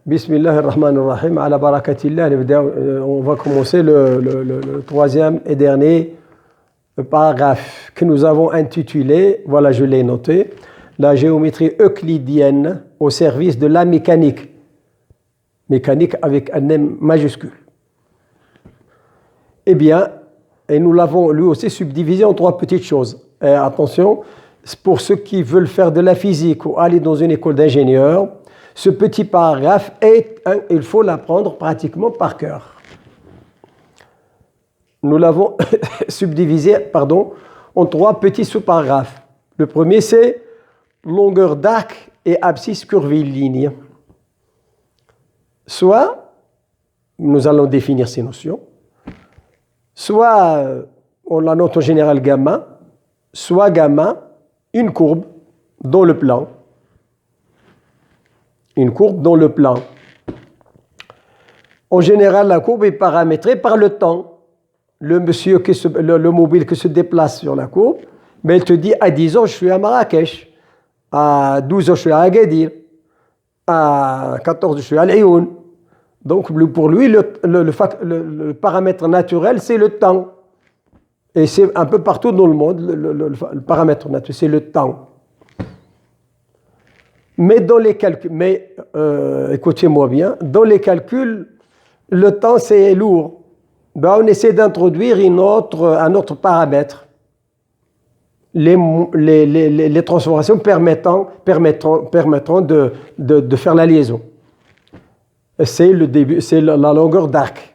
Bismillah ar-Rahman ar-Rahim, ala barakatillah, on va commencer le troisième et dernier paragraphe que nous avons intitulé, voilà je l'ai noté, la géométrie euclidienne au service de la mécanique. Mécanique avec un M majuscule. Eh bien, et nous l'avons lui aussi subdivisé en trois petites choses. Et attention, pour ceux qui veulent faire de la physique ou aller dans une école d'ingénieur, ce petit paragraphe, il faut l'apprendre pratiquement par cœur. Nous l'avons subdivisé en trois petits sous-paragraphes. Le premier, c'est longueur d'arc et abscisse curviligne. Soit, nous allons définir ces notions, soit on la note en général gamma, soit gamma, une courbe dans le plan. Une courbe dans le plan. En général, la courbe est paramétrée par le temps. Le mobile qui se déplace sur la courbe, mais il te dit à 10 ans, je suis à Marrakech. À 12 ans, je suis à Agadir. À 14 ans, je suis à Lyon. Donc, pour lui, le paramètre naturel, c'est le temps. Et c'est un peu partout dans le monde, le paramètre naturel, c'est le temps. Mais dans les calculs, écoutez-moi bien, dans les calculs, le temps c'est lourd. On essaie d'introduire un autre paramètre. Les transformations permettront de faire la liaison. C'est le début, c'est la longueur d'arc.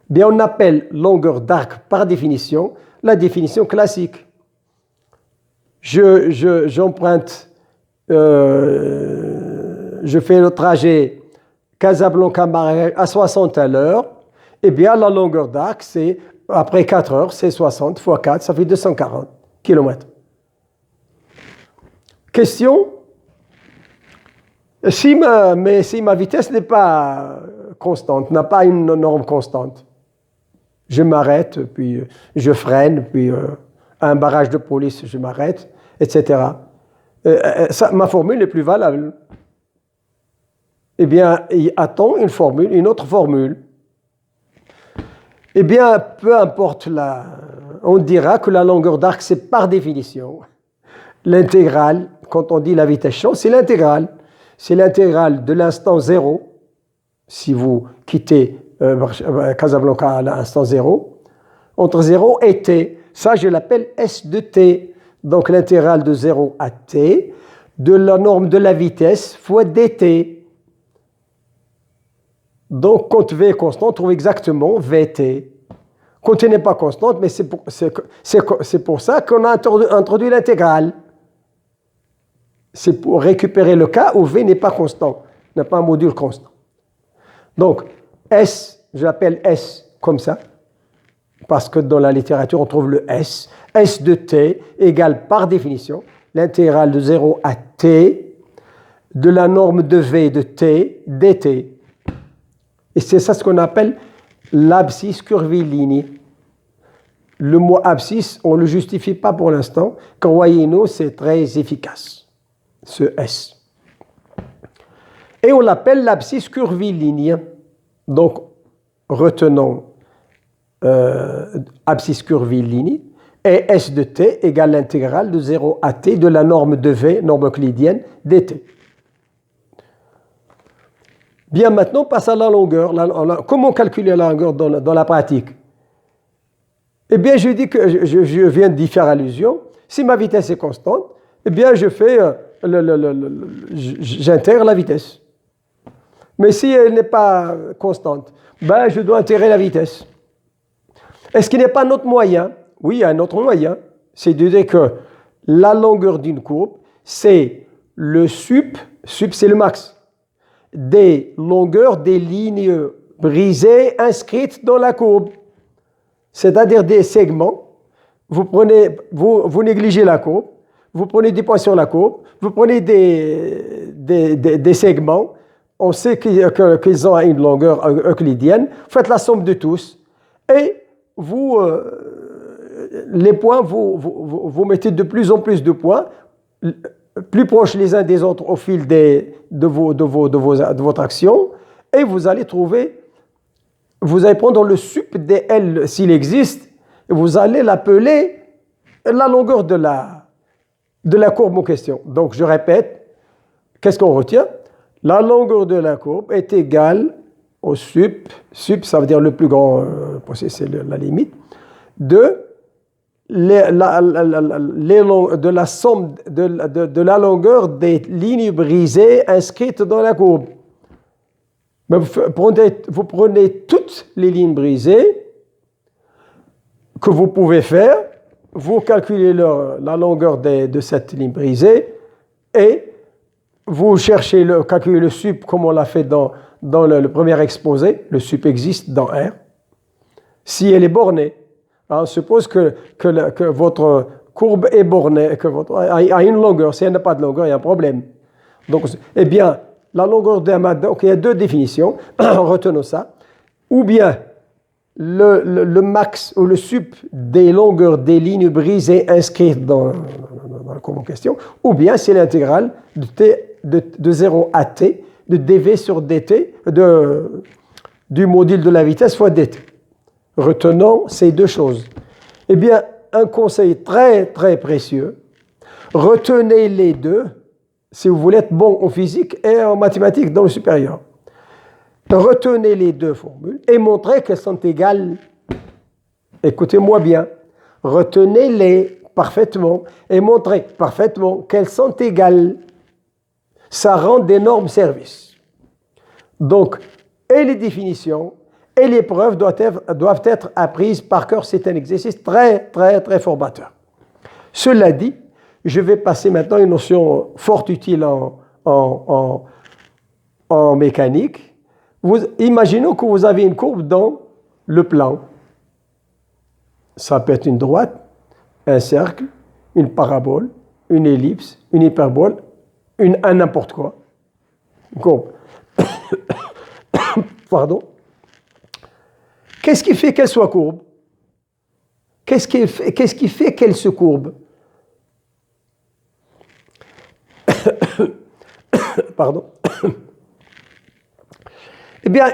Bien, on appelle longueur d'arc par définition la définition classique. J'emprunte. Je fais le trajet Casablanca-Marrakech à 60 à l'heure, et bien la longueur d'arc, c'est après 4 heures, c'est 60 x 4, ça fait 240 km. Question, si ma vitesse n'est pas constante, n'a pas une norme constante, je m'arrête, puis je freine, puis à un barrage de police, je m'arrête, etc. Ma formule est plus valable. Eh bien, a-t-on une autre formule? Eh bien, peu importe on dira que la longueur d'arc, c'est par définition. L'intégrale, quand on dit la vitesse champ, c'est l'intégrale. C'est l'intégrale de l'instant 0, si vous quittez Casablanca à l'instant 0, entre 0 et t. Ça, je l'appelle S de t. Donc l'intégrale de 0 à t, de la norme de la vitesse fois dt. Donc quand v est constant, on trouve exactement vt. Quand t n'est pas constante, mais c'est pour ça qu'on a introduit l'intégrale. C'est pour récupérer le cas où v n'est pas constant, n'a pas un module constant. Donc S, je l'appelle S comme ça, parce que dans la littérature, on trouve le S. S de t égale par définition l'intégrale de 0 à t de la norme de v de t dt. Et c'est ça ce qu'on appelle l'abscisse curviligne. Le mot abscisse, on ne le justifie pas pour l'instant. Croyez-nous, c'est très efficace, ce S. Et on l'appelle l'abscisse curviligne. Donc, retenons abscisse curviligne, et S de t égale l'intégrale de 0 à t de la norme de V, norme euclidienne, dt. Bien, maintenant, on passe à la longueur. Comment calculer la longueur dans la pratique? Eh bien, je dis que je viens d'y faire allusion. Si ma vitesse est constante, eh bien, j'intègre la vitesse. Mais si elle n'est pas constante, je dois intégrer la vitesse. Est-ce qu'il n'y a pas un autre moyen? Oui, il y a un autre moyen. C'est de dire que la longueur d'une courbe, c'est le sup c'est le max, des longueurs des lignes brisées inscrites dans la courbe. C'est-à-dire des segments. Vous négligez la courbe, vous prenez des points sur la courbe, vous prenez des segments, on sait qu'ils ont une longueur euclidienne, faites la somme de tous, et les points, vous mettez de plus en plus de points plus proches les uns des autres au fil de votre action, et vous allez prendre le sup des L s'il existe, et vous allez l'appeler la longueur de la courbe en question. Donc je répète, qu'est-ce qu'on retient? La longueur de la courbe est égale au sup, ça veut dire le plus grand, c'est la limite, de la somme de la longueur des lignes brisées inscrites dans la courbe. Mais vous prenez toutes les lignes brisées que vous pouvez faire, vous calculez la longueur de cette ligne brisée et vous cherchez calculer le sup comme on l'a fait dans le premier exposé. Le sup existe dans R. Si elle est bornée, on suppose que votre courbe est bornée, a une longueur. Si elle n'a pas de longueur, il y a un problème. Donc, eh bien, la longueur d'un mat, donc il y a deux définitions, retenons ça. Ou bien le max ou le sup des longueurs des lignes brisées inscrites dans la courbe en question, ou bien c'est l'intégrale de 0 à t, de dv sur dt, du module de la vitesse fois dt. Retenons ces deux choses. Eh bien, un conseil très, très précieux, retenez les deux si vous voulez être bon en physique et en mathématiques dans le supérieur. Retenez les deux formules et montrez qu'elles sont égales. Écoutez-moi bien. Retenez-les parfaitement et montrez parfaitement qu'elles sont égales. Ça rend d'énormes services. Donc, et les définitions et les preuves doivent être apprises par cœur. C'est un exercice très, très, très formateur. Cela dit, je vais passer maintenant à une notion fort utile en mécanique. Imaginons que vous avez une courbe dans le plan. Ça peut être une droite, un cercle, une parabole, une ellipse, une hyperbole, un n'importe quoi. Une courbe. Pardon. Qu'est-ce qui fait qu'elle soit courbe? Qu'est-ce qui fait qu'elle se courbe? Pardon. Eh bien,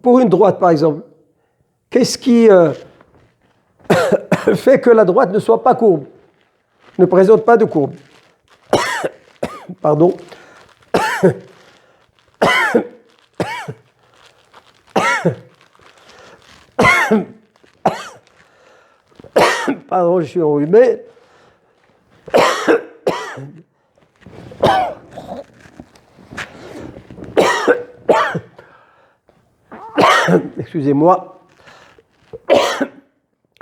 pour une droite, par exemple, qu'est-ce qui fait que la droite ne soit pas courbe, ne présente pas de courbe? Pardon. Pardon, je suis enrhumé. Excusez-moi.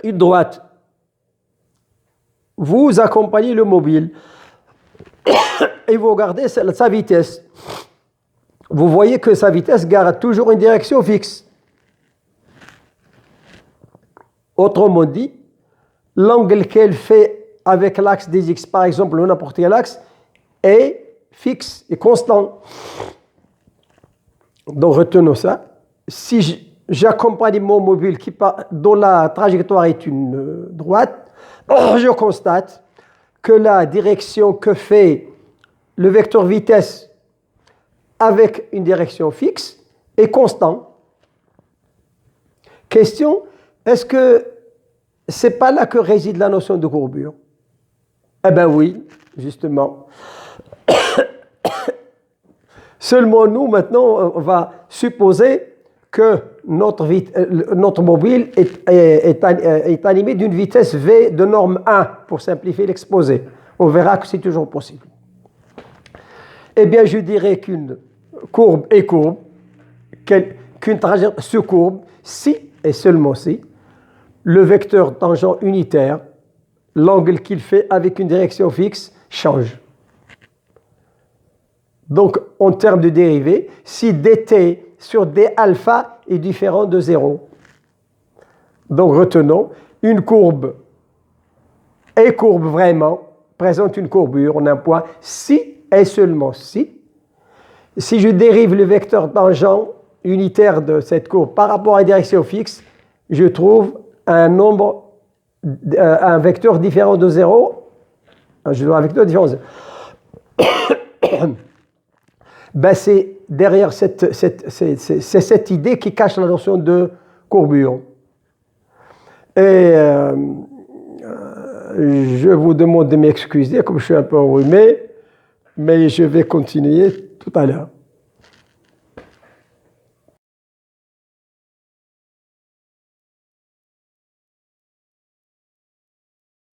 Une droite. Vous accompagnez le mobile et vous regardez sa vitesse. Vous voyez que sa vitesse garde toujours une direction fixe. Autrement dit, l'angle qu'elle fait avec l'axe des x, par exemple, ou n'importe quel axe, est fixe et constant. Donc retenons ça. Si j'accompagne mon mobile dont la trajectoire est une droite, je constate que la direction que fait le vecteur vitesse avec une direction fixe est constant. Question, est-ce que c'est pas là que réside la notion de courbure? Eh bien oui, justement. Seulement nous, maintenant, on va supposer que notre mobile est animé d'une vitesse v de norme 1, pour simplifier l'exposé. On verra que c'est toujours possible. Eh bien, je dirais qu'une courbe est courbe, qu'une trajectoire se courbe, si et seulement si le vecteur tangent unitaire, l'angle qu'il fait avec une direction fixe, change. Donc, en termes de dérivée, si dt sur d alpha est différent de 0. Donc, retenons, une courbe est courbe vraiment, présente une courbure en un point, si et seulement si je dérive le vecteur tangent unitaire de cette courbe par rapport à une direction fixe, je trouve un vecteur différent de 0 Un jet droit avec deux différences. Ben c'est derrière cette idée qui cache la notion de courbure. Et je vous demande de m'excuser, comme je suis un peu enrhumé, mais je vais continuer tout à l'heure.